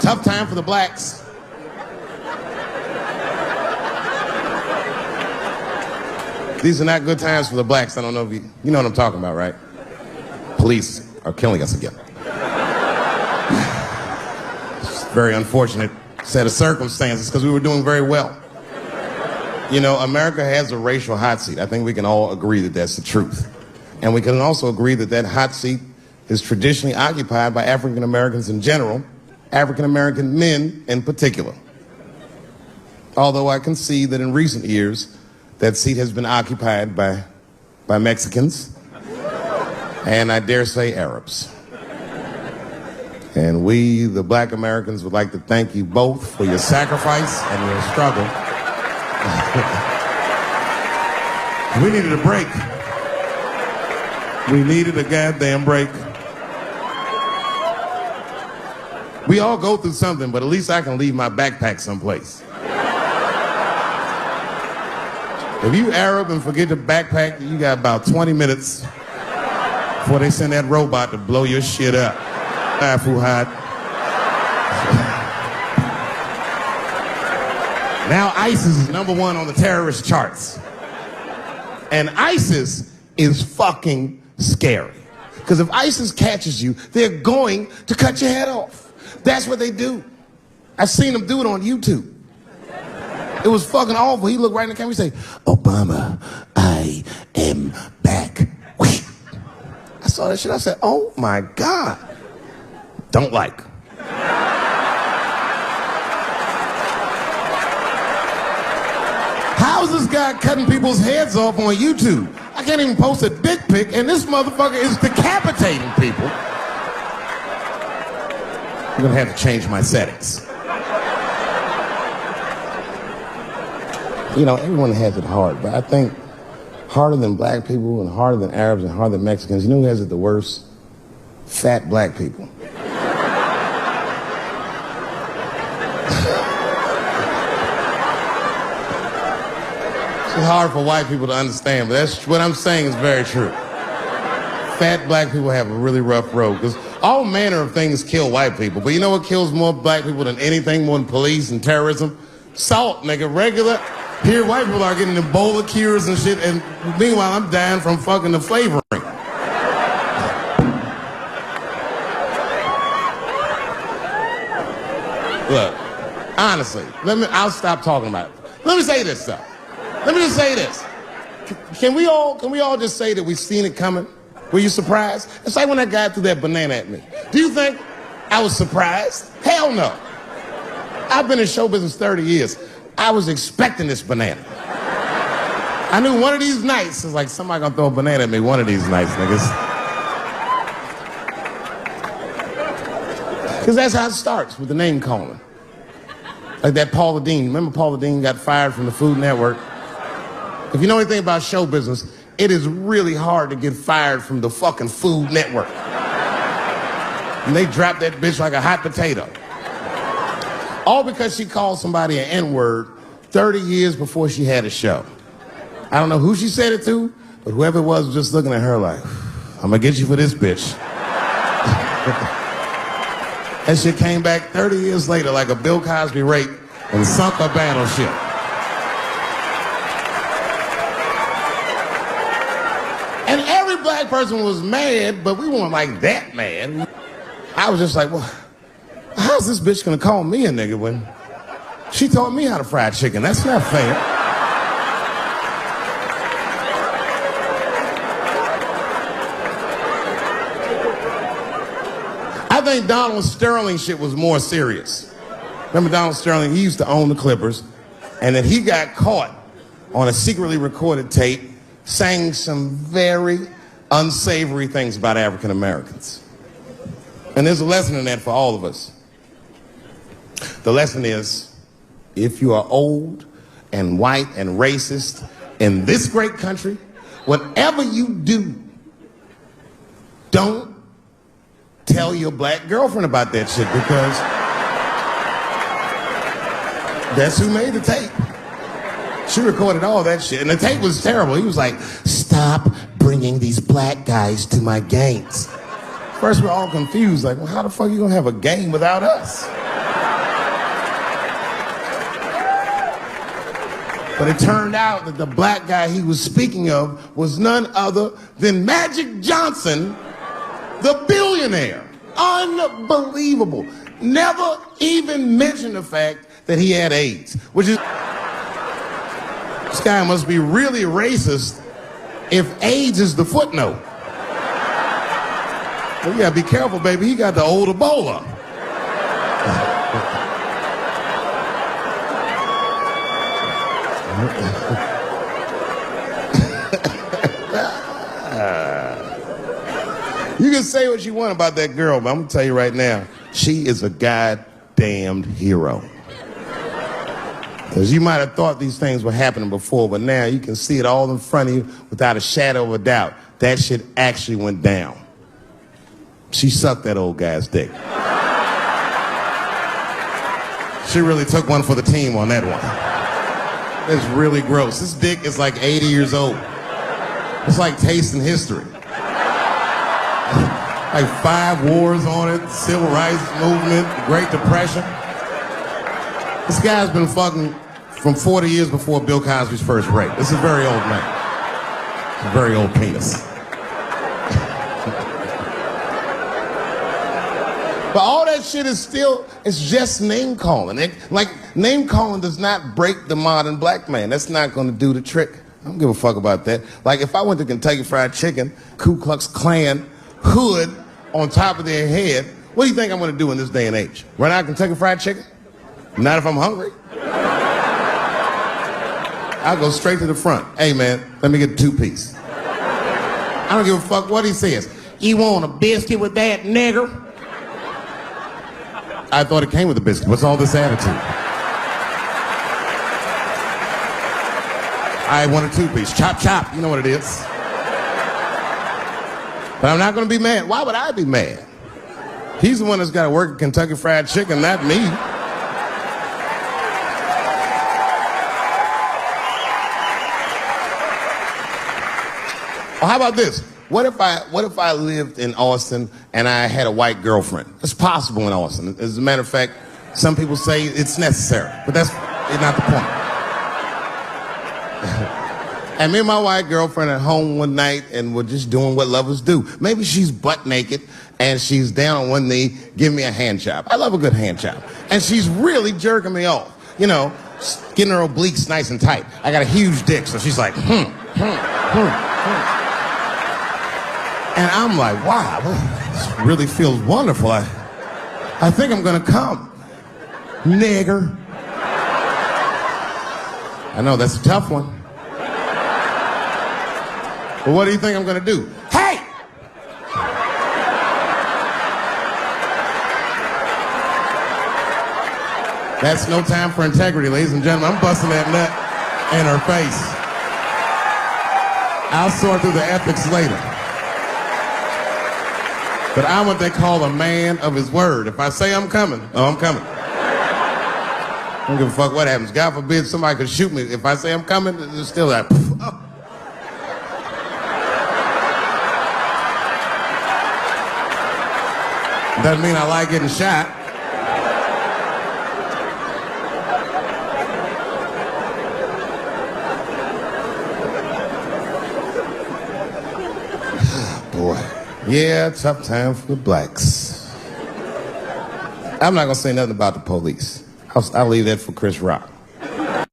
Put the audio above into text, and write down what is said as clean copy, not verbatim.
tough time for the blacks. These are not good times for the blacks. I don't know if you know what I'm talking about, right? Police are killing us again. It's a very unfortunate set of circumstances because we were doing very well. You know, America has a racial hot seat. I think we can all agree that that's the truth. And we can also agree that that hot seat is traditionally occupied by African Americans in general, African American men in particular. Although I can see that in recent years, that seat has been occupied by Mexicans, and I dare say Arabs. And we, the black Americans, would like to thank you both for your sacrifice and your struggle. We needed a break. We needed a goddamn break. We all go through something, but at least I can leave my backpack someplace. If you Arab and forget the backpack, you got about 20 minutes before they send that robot to blow your shit up. Fuhad. Now ISIS is #1 on the terrorist charts. And ISIS is fucking scary. Because if ISIS catches you, they're going to cut your head off. That's what they do. I've seen them do it on YouTube. It was fucking awful. He looked right in the camera and say, "Obama, I am back." I saw that shit. I said, oh my God. Don't like. How is this guy cutting people's heads off on YouTube? I can't even post a dick pic, and this motherfucker is decapitating people. I'm gonna have to change my settings. You know, everyone has it hard, but I think harder than black people and harder than Arabs and harder than Mexicans, you know who has it the worst? Fat black people. It's hard for white people to understand, but that's what I'm saying is very true. Fat black people have a really rough road, because all manner of things kill white people, but you know what kills more black people than anything, more than police and terrorism? Salt, nigga, regular. Here, white people are getting Ebola cures and shit, and meanwhile, I'm dying from fucking the flavoring. Look, honestly, I'll stop talking about it. Let me say this, though. Let me just say this. Can we all just say that we've seen it coming? Were you surprised? It's like when that guy threw that banana at me. Do you think I was surprised? Hell no. I've been in show business 30 years. I was expecting this banana. I knew one of these nights, it's like somebody gonna throw a banana at me one of these nights, niggas. Because that's how it starts, with the name calling. Like that Paula Deen. Remember Paula Deen got fired from the Food Network? If you know anything about show business, it is really hard to get fired from the fucking Food Network. And they dropped that bitch like a hot potato. All because she called somebody an N-word 30 years before she had a show. I don't know who she said it to, but whoever it was just looking at her like, I'm gonna get you for this bitch. That shit came back 30 years later like a Bill Cosby rape and sunk a battleship. And every black person was mad, but we weren't like that mad. I was just like, well, how's this bitch gonna call me a nigga when she taught me how to fry chicken? That's not fair. I think Donald Sterling shit was more serious. Remember Donald Sterling? He used to own the Clippers, and then he got caught on a secretly recorded tape saying some very unsavory things about African Americans. And there's a lesson in that for all of us. The lesson is, if you are old and white and racist in this great country, whatever you do, don't tell your black girlfriend about that shit, because that's who made the tape. She recorded all that shit, and the tape was terrible. He was like, stop bringing these black guys to my games. First, we're all confused, like, well, how the fuck are you gonna have a game without us? But it turned out that the black guy he was speaking of was none other than Magic Johnson, the billionaire. Unbelievable. Never even mentioned the fact that he had AIDS, which is... This guy must be really racist if AIDS is the footnote. Well, you gotta be careful, baby. He got the old Ebola. You can say what you want about that girl, but I'm gonna tell you right now, she is a goddamned hero. Because you might have thought these things were happening before, but now you can see it all in front of you without a shadow of a doubt. That shit actually went down. She sucked that old guy's dick. She really took one for the team on that one. It's really gross. This dick is like 80 years old. It's like tasting history. Like 5 wars on it, civil rights movement, Great Depression. This guy's been fucking from 40 years before Bill Cosby's first rape. This is a very old man. It's a very old penis. But all that shit is still, it's just name calling. Like, name calling does not break the modern black man. That's not gonna do the trick. I don't give a fuck about that. Like, if I went to Kentucky Fried Chicken, Ku Klux Klan, hood on top of their head, what do you think I'm gonna do in this day and age? Run out Kentucky Fried Chicken? Not if I'm hungry. I'll go straight to the front. Hey man, let me get a 2-piece. I don't give a fuck what he says. You want a biscuit with that, nigger? I thought it came with a biscuit. What's all this attitude? I want a 2-piece. Chop, chop. You know what it is. But I'm not going to be mad. Why would I be mad? He's the one that's got to work at Kentucky Fried Chicken, not me. Well, how about this? What if I lived in Austin and I had a white girlfriend? It's possible in Austin. As a matter of fact, some people say it's necessary, but that's not the point. And me and my white girlfriend at home one night and we're just doing what lovers do. Maybe she's butt naked and she's down on one knee giving me a hand job. I love a good hand job. And she's really jerking me off. You know, getting her obliques nice and tight. I got a huge dick, so she's like, And I'm like, wow, this really feels wonderful. I think I'm gonna come. Nigger. I know, that's a tough one. But what do you think I'm gonna do? Hey! That's no time for integrity, ladies and gentlemen. I'm busting that nut in her face. I'll sort through the ethics later. But I'm what they call a man of his word. If I say I'm coming, oh, I'm coming. I don't give a fuck what happens. God forbid somebody could shoot me. If I say I'm coming, it's still that. Oh. Doesn't mean I like getting shot. Boy. Yeah, tough time for the blacks. I'm not gonna say nothing about the police. I'll leave that for Chris Rock.